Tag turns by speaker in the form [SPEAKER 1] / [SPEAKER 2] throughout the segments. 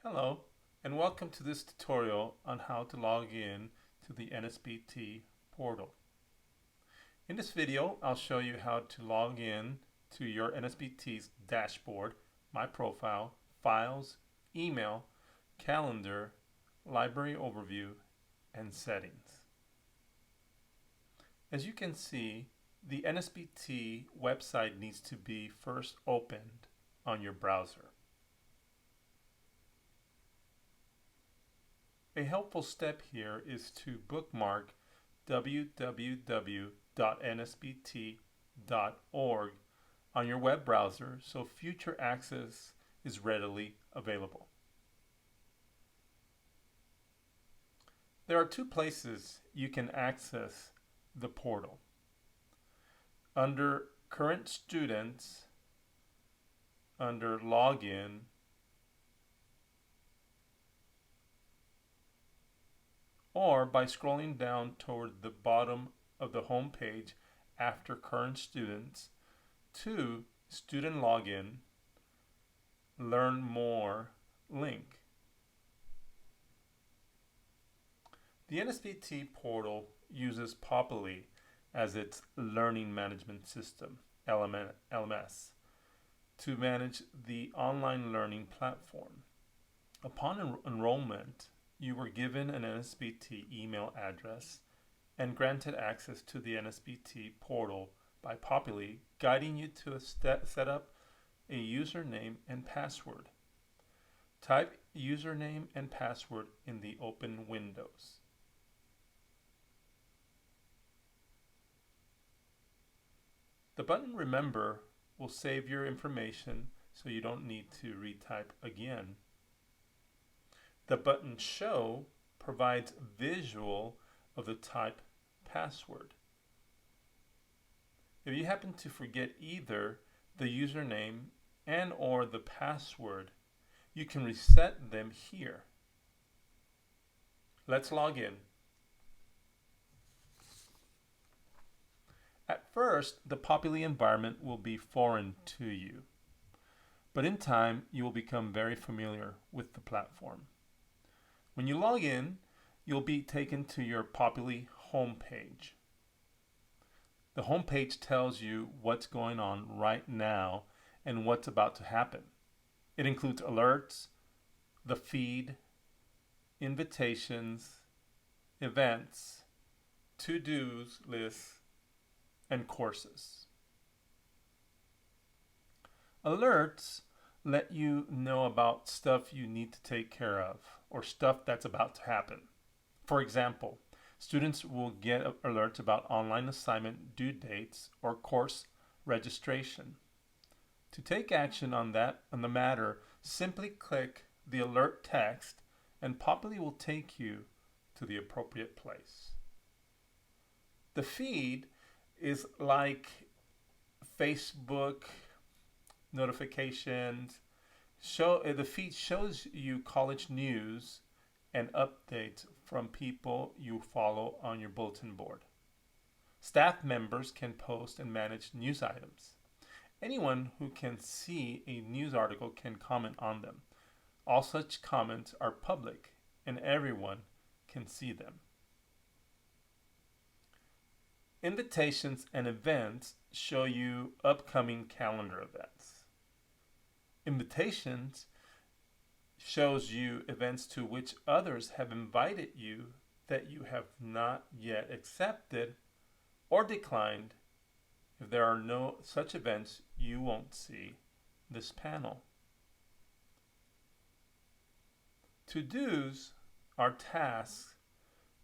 [SPEAKER 1] Hello, and welcome to this tutorial on how to log in to the NSBT portal. In this video, I'll show you how to log in to your NSBT's dashboard, My Profile, Files, Email, Calendar, Library Overview, and Settings. As you can see, the NSBT website needs to be first opened on your browser. A helpful step here is to bookmark www.nsbt.org on your web browser so future access is readily available. There are two places you can access the portal. Under Current Students, under Login, or by scrolling down toward the bottom of the home page after Current Students to Student Login, Learn More link. The NSBT portal uses Populi as its learning management system, LMS, to manage the online learning platform. Upon enrollment, you were given an NSBT email address and granted access to the NSBT portal by Populi, guiding you to set up a username and password. Type username and password in the open windows. The button Remember will save your information so you don't need to retype again. The button Show provides visual of the type password. If you happen to forget either the username and or the password, you can reset them here. Let's log in. At first, the Populi environment will be foreign to you, but in time, you will become very familiar with the platform. When you log in, you'll be taken to your Populi homepage. The homepage tells you what's going on right now and what's about to happen. It includes alerts, the feed, invitations, events, to-dos lists, and courses. Alerts let you know about stuff you need to take care of or stuff that's about to happen. For example, students will get alerts about online assignment due dates or course registration. To take action on the matter, simply click the alert text and Populi will take you to the appropriate place. The feed is like Facebook notifications. The feed shows you college news and updates from people you follow on your bulletin board. Staff members can post and manage news items. Anyone who can see a news article can comment on them. All such comments are public and everyone can see them. Invitations and events show you upcoming calendar events. Invitations shows you events to which others have invited you that you have not yet accepted or declined. If there are no such events, you won't see this panel. To-dos are tasks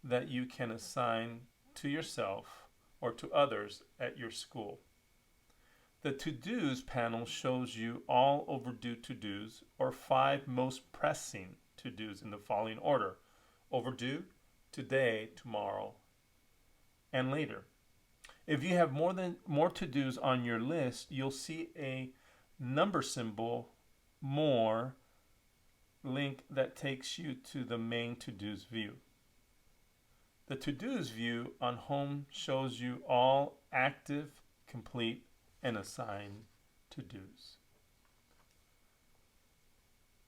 [SPEAKER 1] that you can assign to yourself or to others at your school. The to-dos panel shows you all overdue to-dos or 5 most pressing to-dos in the following order: overdue, today, tomorrow, and later. If you have more to-dos on your list, you'll see a number symbol, more, link that takes you to the main to-dos view. The to-dos view on home shows you all active, complete, and assigned to-dos.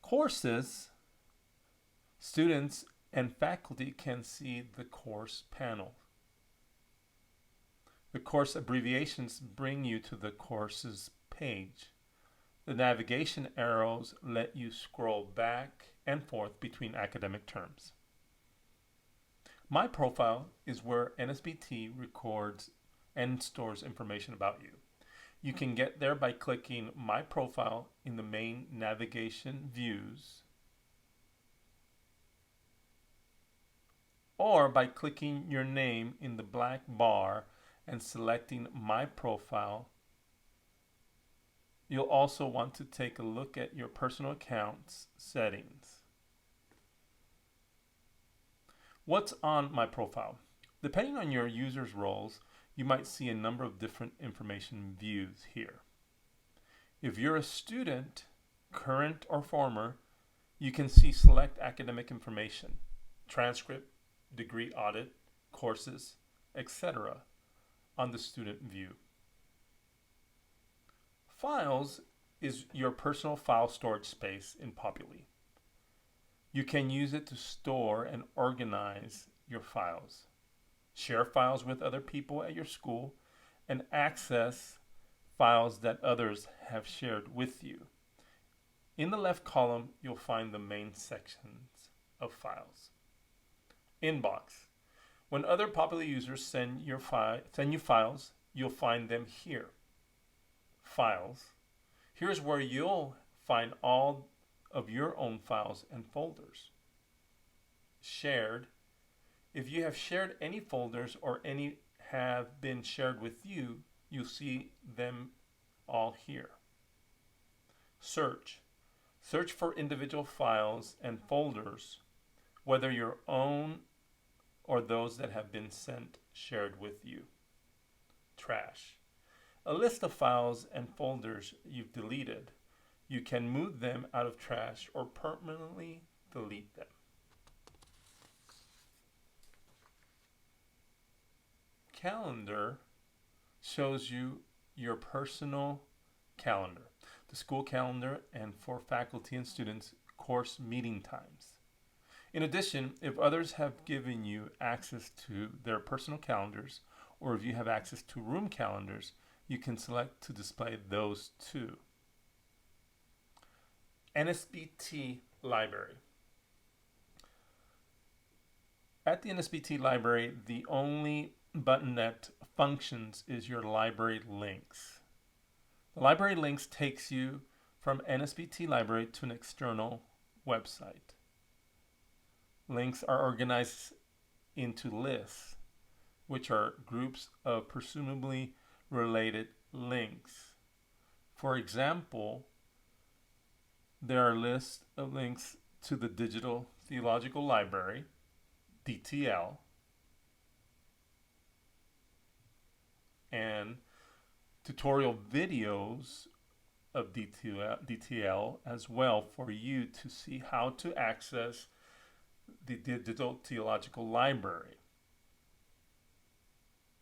[SPEAKER 1] Courses Students and faculty can see the course panel. The course abbreviations bring you to the course's page. The navigation arrows let you scroll back and forth between academic terms. My profile is where NSBT records and stores information about you. You can get there by clicking My Profile in the main navigation views, or by clicking your name in the black bar and selecting My Profile. You'll also want to take a look at your personal account's settings. What's on My Profile? Depending on your user's roles, you might see a number of different information views here. If you're a student, current or former, you can see select academic information, transcript, degree audit, courses, etc. on the student view. Files is your personal file storage space in Populi. You can use it to store and organize your files, share files with other people at your school, and access files that others have shared with you. In the left column, you'll find the main sections of files. Inbox. When other Populi users send you files, you'll find them here. Files. Here's where you'll find all of your own files and folders. Shared. If you have shared any folders or any have been shared with you, you'll see them all here. Search. Search for individual files and folders, whether your own or those that have been shared with you. Trash. A list of files and folders you've deleted. You can move them out of trash or permanently delete them. Calendar shows you your personal calendar, the school calendar, and for faculty and students, course meeting times. In addition, if others have given you access to their personal calendars, or if you have access to room calendars, you can select to display those too. NSBT Library. At the NSBT Library, the only button that functions is your library links. The library links takes you from NSBT Library to an external website. Links are organized into lists, which are groups of presumably related links. For example, there are lists of links to the Digital Theological Library, DTL, and tutorial videos of DTL as well for you to see how to access the Digital Theological Library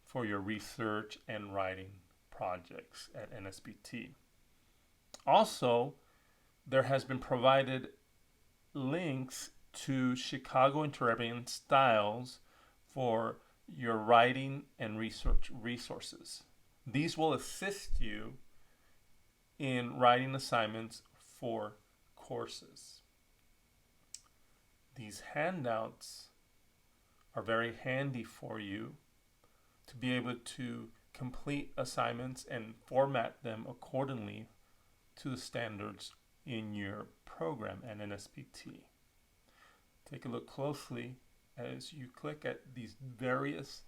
[SPEAKER 1] for your research and writing projects at NSBT. Also, there has been provided links to Chicago Interpreting Styles for your writing and research resources. These will assist you in writing assignments for courses. These handouts are very handy for you to be able to complete assignments and format them accordingly to the standards in your program at NSBT. Take a look closely as you click at these various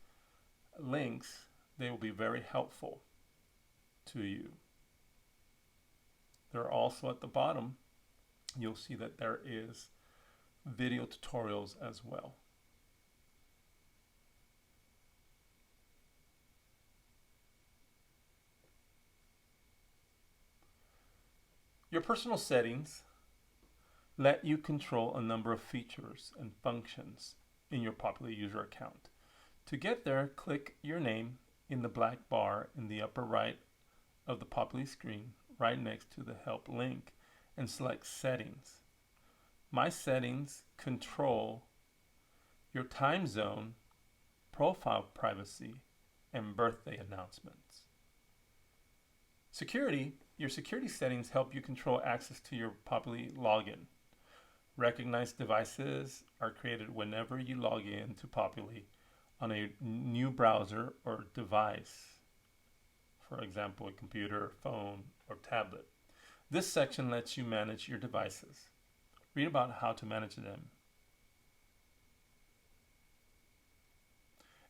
[SPEAKER 1] links. They will be very helpful to you. They're also at the bottom. You'll see that there is video tutorials as well. Your personal settings let you control a number of features and functions in your Populi user account. To get there, click your name in the black bar in the upper right of the Populi screen, right next to the Help link, and select Settings. My settings control your time zone, profile privacy, and birthday announcements. Security. Your security settings help you control access to your Populi login. Recognized devices are created whenever you log in to Populi on a new browser or device, for example, a computer, phone, or tablet. This section lets you manage your devices. Read about how to manage them.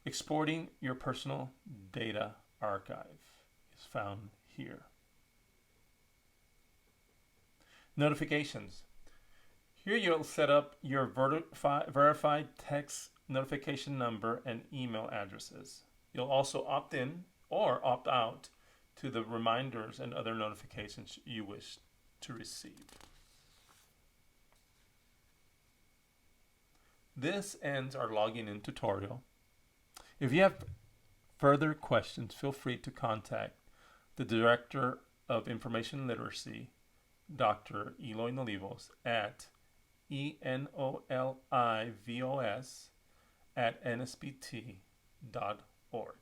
[SPEAKER 1] Exporting your personal data archive is found here. Notifications. Here you'll set up your verified text notification number and email addresses. You'll also opt in or opt out to the reminders and other notifications you wish to receive. This ends our logging in tutorial. If you have further questions, feel free to contact the Director of Information Literacy, Dr. Eloy Nolivos, at enolivos@nsbt.org.